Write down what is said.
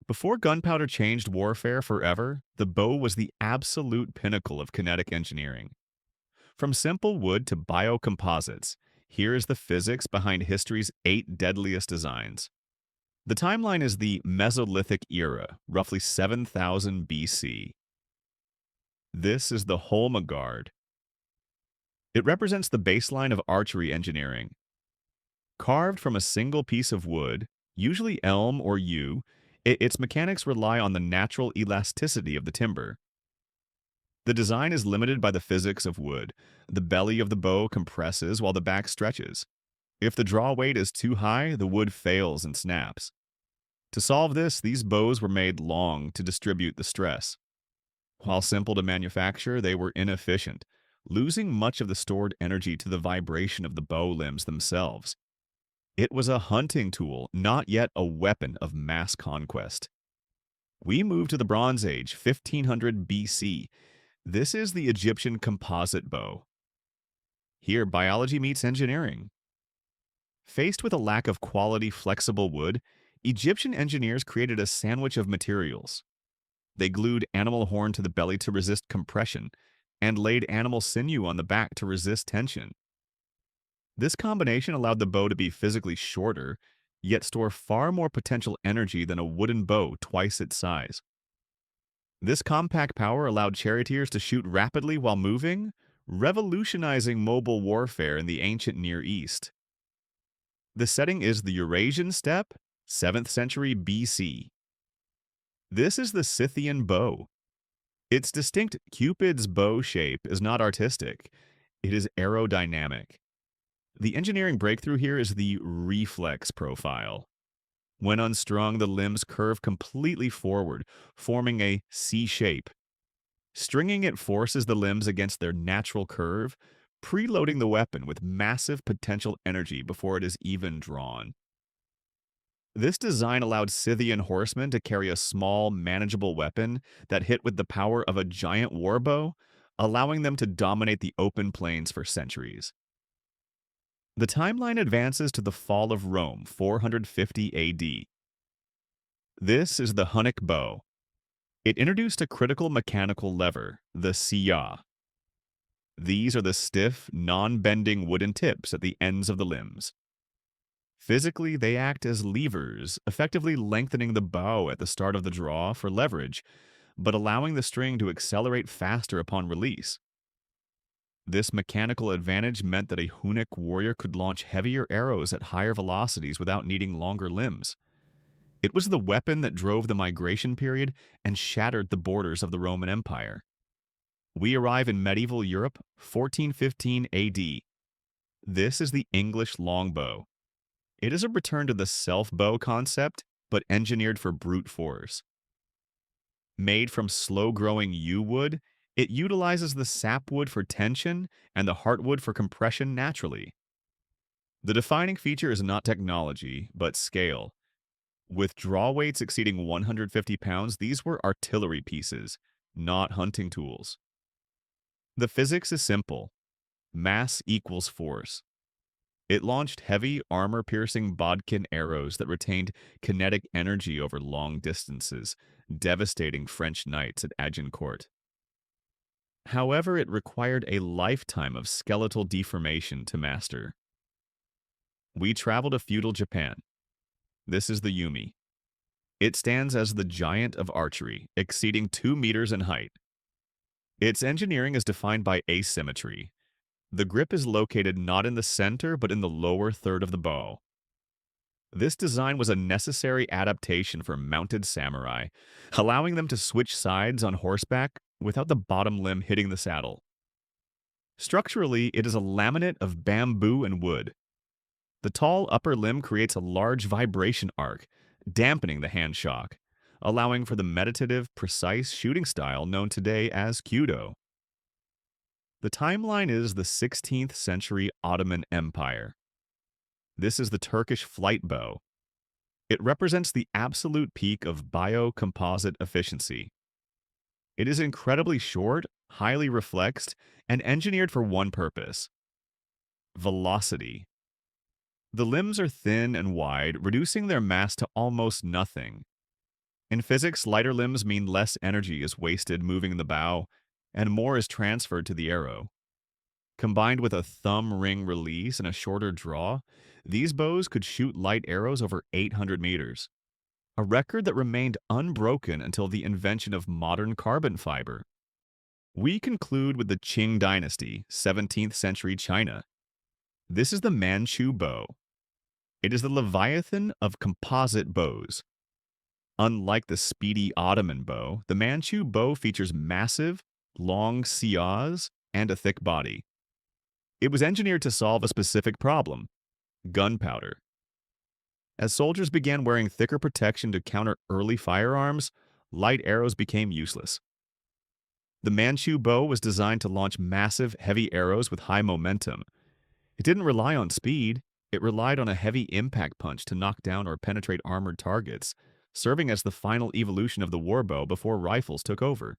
Before gunpowder changed warfare forever, the bow was the absolute pinnacle of kinetic engineering. From simple wood to bio-composites, here is the physics behind history's 8 deadliest designs. The timeline is the Mesolithic era, roughly 7000 BC. This is the Holmegaard. It represents the baseline of archery engineering. Carved from a single piece of wood, usually elm or yew, its mechanics rely on the natural elasticity of the timber. The design is limited by the physics of wood. The belly of the bow compresses while the back stretches. If the draw weight is too high, the wood fails and snaps. To solve this, these bows were made long to distribute the stress. While simple to manufacture, they were inefficient, losing much of the stored energy to the vibration of the bow limbs themselves. It was a hunting tool, not yet a weapon of mass conquest. We move to the Bronze Age, 1500 BC. This is the Egyptian Composite Bow. Here, biology meets engineering. Faced with a lack of quality, flexible wood, Egyptian engineers created a sandwich of materials. They glued animal horn to the belly to resist compression, and laid animal sinew on the back to resist tension. This combination allowed the bow to be physically shorter, yet store far more potential energy than a wooden bow twice its size. This compact power allowed charioteers to shoot rapidly while moving, revolutionizing mobile warfare in the ancient Near East. The setting is the Eurasian steppe, 7th century BC. This is the Scythian Bow. Its distinct Cupid's bow shape is not artistic, it is aerodynamic. The engineering breakthrough here is the reflex profile. When unstrung, the limbs curve completely forward, forming a C shape. Stringing it forces the limbs against their natural curve, preloading the weapon with massive potential energy before it is even drawn. This design allowed Scythian horsemen to carry a small, manageable weapon that hit with the power of a giant warbow, allowing them to dominate the open plains for centuries. The timeline advances to the fall of Rome, 450 AD. This is the Hunnic Bow. It introduced a critical mechanical lever, the sinew. These are the stiff, non-bending wooden tips at the ends of the limbs. Physically, they act as levers, effectively lengthening the bow at the start of the draw for leverage, but allowing the string to accelerate faster upon release. This mechanical advantage meant that a Hunnic warrior could launch heavier arrows at higher velocities without needing longer limbs. It was the weapon that drove the migration period and shattered the borders of the Roman Empire. We arrive in medieval Europe, 1415 AD. This is the English Longbow. It is a return to the self-bow concept, but engineered for brute force. Made from slow-growing yew wood, it utilizes the sapwood for tension and the heartwood for compression naturally. The defining feature is not technology, but scale. With draw weights exceeding 150 pounds, these were artillery pieces, not hunting tools. The physics is simple. Mass equals force. It launched heavy, armor-piercing bodkin arrows that retained kinetic energy over long distances, devastating French knights at Agincourt. However, it required a lifetime of skeletal deformation to master. We travel to feudal Japan. This is the Yumi. It stands as the giant of archery, exceeding 2 meters in height. Its engineering is defined by asymmetry. The grip is located not in the center, but in the lower third of the bow. This design was a necessary adaptation for mounted samurai, allowing them to switch sides on horseback without the bottom limb hitting the saddle. Structurally, it is a laminate of bamboo and wood. The tall upper limb creates a large vibration arc, dampening the hand shock, allowing for the meditative, precise shooting style known today as Kyudo. The timeline is the 16th century Ottoman Empire. This is the Turkish Flight Bow. It represents the absolute peak of bio-composite efficiency. It is incredibly short, highly reflexed, and engineered for one purpose: velocity. The limbs are thin and wide, reducing their mass to almost nothing. In physics, lighter limbs mean less energy is wasted moving the bow, and more is transferred to the arrow. Combined with a thumb ring release and a shorter draw, these bows could shoot light arrows over 800 meters, a record that remained unbroken until the invention of modern carbon fiber. We conclude with the Qing dynasty, 17th century China. This is the Manchu Bow. It is the leviathan of composite bows. Unlike the speedy Ottoman bow, the Manchu bow features massive, long siyas and a thick body. It was engineered to solve a specific problem: gunpowder. As soldiers began wearing thicker protection to counter early firearms, light arrows became useless. The Manchu bow was designed to launch massive, heavy arrows with high momentum. It didn't rely on speed, it relied on a heavy impact punch to knock down or penetrate armored targets, serving as the final evolution of the warbow before rifles took over.